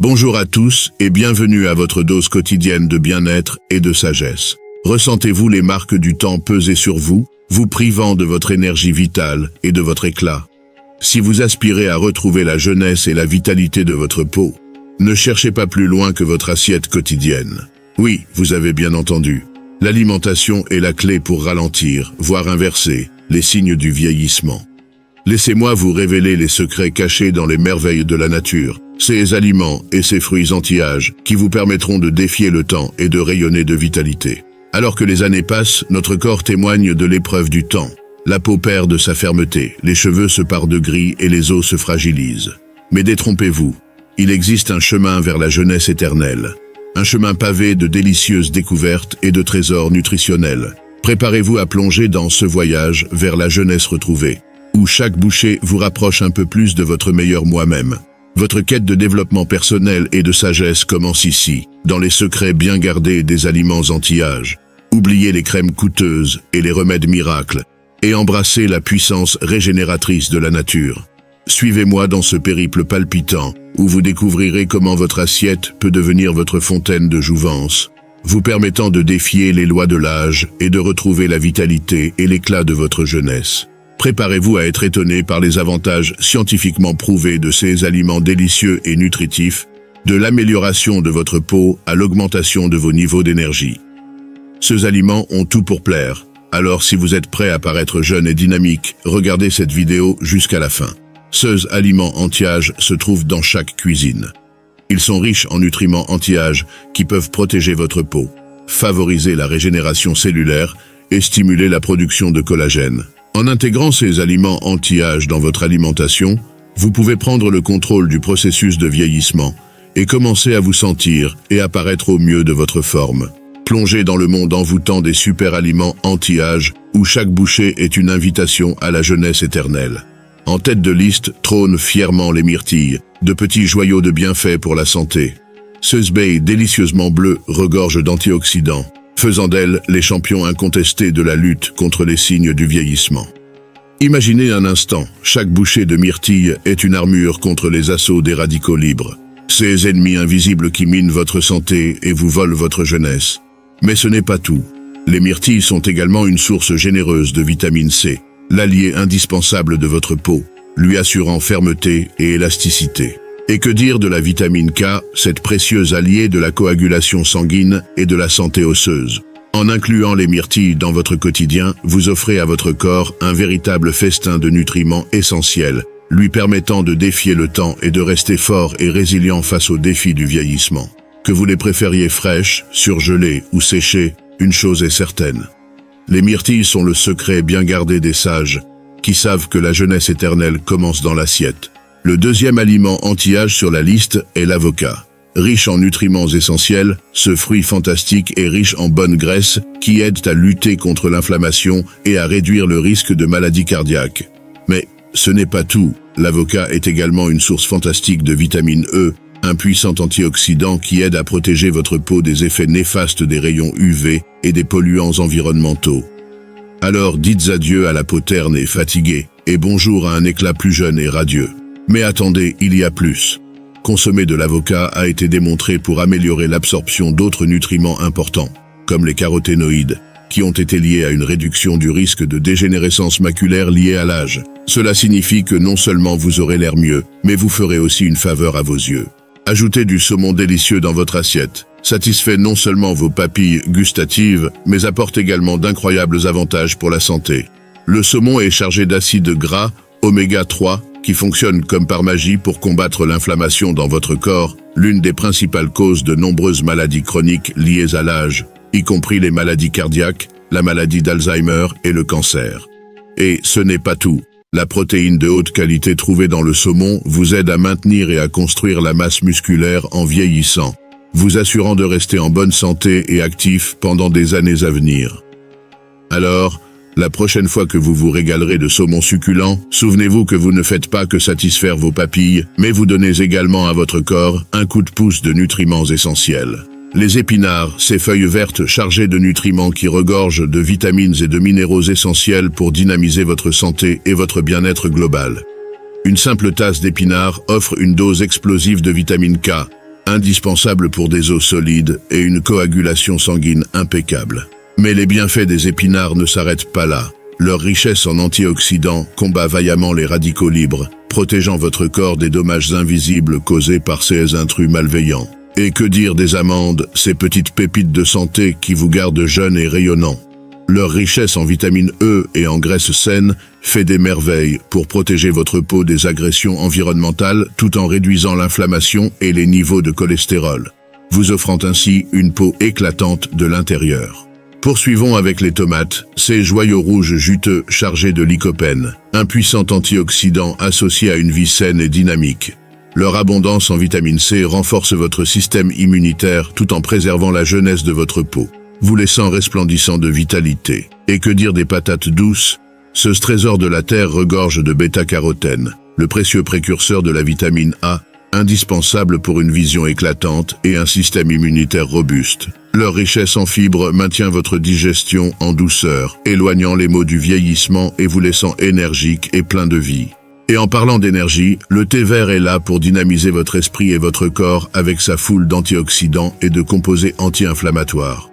Bonjour à tous et bienvenue à votre dose quotidienne de bien-être et de sagesse. Ressentez-vous les marques du temps peser sur vous, vous privant de votre énergie vitale et de votre éclat? Si vous aspirez à retrouver la jeunesse et la vitalité de votre peau, ne cherchez pas plus loin que votre assiette quotidienne. Oui, vous avez bien entendu. L'alimentation est la clé pour ralentir, voire inverser, les signes du vieillissement. Laissez-moi vous révéler les secrets cachés dans les merveilles de la nature, ces aliments et ces fruits anti-âge qui vous permettront de défier le temps et de rayonner de vitalité. Alors que les années passent, notre corps témoigne de l'épreuve du temps. La peau perd de sa fermeté, les cheveux se parent de gris et les os se fragilisent. Mais détrompez-vous, il existe un chemin vers la jeunesse éternelle. Un chemin pavé de délicieuses découvertes et de trésors nutritionnels. Préparez-vous à plonger dans ce voyage vers la jeunesse retrouvée, où chaque bouchée vous rapproche un peu plus de votre meilleur moi-même. Votre quête de développement personnel et de sagesse commence ici, dans les secrets bien gardés des aliments anti-âge. Oubliez les crèmes coûteuses et les remèdes miracles, et embrassez la puissance régénératrice de la nature. Suivez-moi dans ce périple palpitant, où vous découvrirez comment votre assiette peut devenir votre fontaine de jouvence, vous permettant de défier les lois de l'âge et de retrouver la vitalité et l'éclat de votre jeunesse. Préparez-vous à être étonné par les avantages scientifiquement prouvés de ces aliments délicieux et nutritifs, de l'amélioration de votre peau à l'augmentation de vos niveaux d'énergie. Ces aliments ont tout pour plaire, alors si vous êtes prêt à paraître jeune et dynamique, regardez cette vidéo jusqu'à la fin. Ces aliments anti-âge se trouvent dans chaque cuisine. Ils sont riches en nutriments anti-âge qui peuvent protéger votre peau, favoriser la régénération cellulaire et stimuler la production de collagène. En intégrant ces aliments anti-âge dans votre alimentation, vous pouvez prendre le contrôle du processus de vieillissement et commencer à vous sentir et apparaître au mieux de votre forme. Plongez dans le monde envoûtant des super aliments anti-âge où chaque bouchée est une invitation à la jeunesse éternelle. En tête de liste trônent fièrement les myrtilles, de petits joyaux de bienfaits pour la santé. Ces baies délicieusement bleues regorgent d'antioxydants, faisant d'elles les champions incontestés de la lutte contre les signes du vieillissement. Imaginez un instant, chaque bouchée de myrtille est une armure contre les assauts des radicaux libres, ces ennemis invisibles qui minent votre santé et vous volent votre jeunesse. Mais ce n'est pas tout. Les myrtilles sont également une source généreuse de vitamine C, l'allié indispensable de votre peau, lui assurant fermeté et élasticité. Et que dire de la vitamine K, cette précieuse alliée de la coagulation sanguine et de la santé osseuse. En incluant les myrtilles dans votre quotidien, vous offrez à votre corps un véritable festin de nutriments essentiels, lui permettant de défier le temps et de rester fort et résilient face aux défis du vieillissement. Que vous les préfériez fraîches, surgelées ou séchées, une chose est certaine. Les myrtilles sont le secret bien gardé des sages, qui savent que la jeunesse éternelle commence dans l'assiette. Le deuxième aliment anti-âge sur la liste est l'avocat. Riche en nutriments essentiels, ce fruit fantastique est riche en bonnes graisses qui aident à lutter contre l'inflammation et à réduire le risque de maladies cardiaques. Mais ce n'est pas tout. L'avocat est également une source fantastique de vitamine E, un puissant antioxydant qui aide à protéger votre peau des effets néfastes des rayons UV et des polluants environnementaux. Alors dites adieu à la peau terne et fatiguée, et bonjour à un éclat plus jeune et radieux. Mais attendez, il y a plus. Consommer de l'avocat a été démontré pour améliorer l'absorption d'autres nutriments importants, comme les caroténoïdes, qui ont été liés à une réduction du risque de dégénérescence maculaire liée à l'âge. Cela signifie que non seulement vous aurez l'air mieux, mais vous ferez aussi une faveur à vos yeux. Ajoutez du saumon délicieux dans votre assiette. Satisfait non seulement vos papilles gustatives, mais apporte également d'incroyables avantages pour la santé. Le saumon est chargé d'acides gras, oméga 3, qui fonctionne comme par magie pour combattre l'inflammation dans votre corps, l'une des principales causes de nombreuses maladies chroniques liées à l'âge, y compris les maladies cardiaques, la maladie d'Alzheimer et le cancer. Et ce n'est pas tout. La protéine de haute qualité trouvée dans le saumon vous aide à maintenir et à construire la masse musculaire en vieillissant, vous assurant de rester en bonne santé et actif pendant des années à venir. Alors, la prochaine fois que vous vous régalerez de saumon succulent, souvenez-vous que vous ne faites pas que satisfaire vos papilles, mais vous donnez également à votre corps un coup de pouce de nutriments essentiels. Les épinards, ces feuilles vertes chargées de nutriments qui regorgent de vitamines et de minéraux essentiels pour dynamiser votre santé et votre bien-être global. Une simple tasse d'épinards offre une dose explosive de vitamine K, indispensable pour des os solides et une coagulation sanguine impeccable. Mais les bienfaits des épinards ne s'arrêtent pas là. Leur richesse en antioxydants combat vaillamment les radicaux libres, protégeant votre corps des dommages invisibles causés par ces intrus malveillants. Et que dire des amandes, ces petites pépites de santé qui vous gardent jeunes et rayonnants. Leur richesse en vitamine E et en graisses saines fait des merveilles pour protéger votre peau des agressions environnementales tout en réduisant l'inflammation et les niveaux de cholestérol, vous offrant ainsi une peau éclatante de l'intérieur. Poursuivons avec les tomates, ces joyaux rouges juteux chargés de lycopène, un puissant antioxydant associé à une vie saine et dynamique. Leur abondance en vitamine C renforce votre système immunitaire tout en préservant la jeunesse de votre peau, vous laissant resplendissant de vitalité. Et que dire des patates douces? Ce trésor de la terre regorge de bêta-carotène, le précieux précurseur de la vitamine A, indispensable pour une vision éclatante et un système immunitaire robuste. Leur richesse en fibres maintient votre digestion en douceur, éloignant les maux du vieillissement et vous laissant énergique et plein de vie. Et en parlant d'énergie, le thé vert est là pour dynamiser votre esprit et votre corps avec sa foule d'antioxydants et de composés anti-inflammatoires.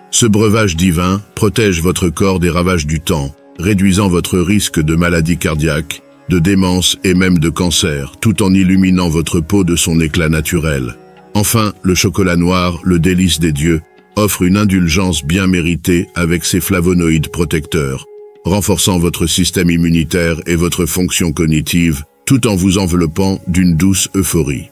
Ce breuvage divin protège votre corps des ravages du temps, réduisant votre risque de maladies cardiaques, de démence et même de cancer, tout en illuminant votre peau de son éclat naturel. Enfin, le chocolat noir, le délice des dieux, offre une indulgence bien méritée avec ses flavonoïdes protecteurs, renforçant votre système immunitaire et votre fonction cognitive, tout en vous enveloppant d'une douce euphorie.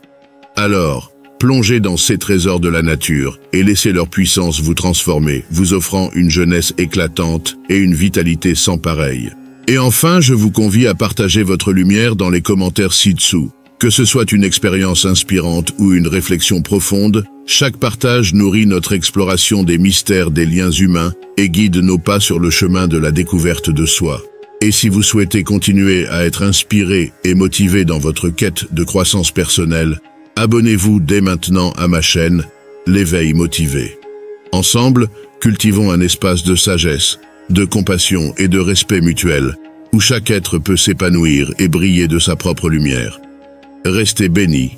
Alors, plongez dans ces trésors de la nature et laissez leur puissance vous transformer, vous offrant une jeunesse éclatante et une vitalité sans pareille. Et enfin, je vous convie à partager votre lumière dans les commentaires ci-dessous. Que ce soit une expérience inspirante ou une réflexion profonde, chaque partage nourrit notre exploration des mystères des liens humains et guide nos pas sur le chemin de la découverte de soi. Et si vous souhaitez continuer à être inspiré et motivé dans votre quête de croissance personnelle, abonnez-vous dès maintenant à ma chaîne, L'éveil motivé. Ensemble, cultivons un espace de sagesse, de compassion et de respect mutuel, où chaque être peut s'épanouir et briller de sa propre lumière. Restez bénis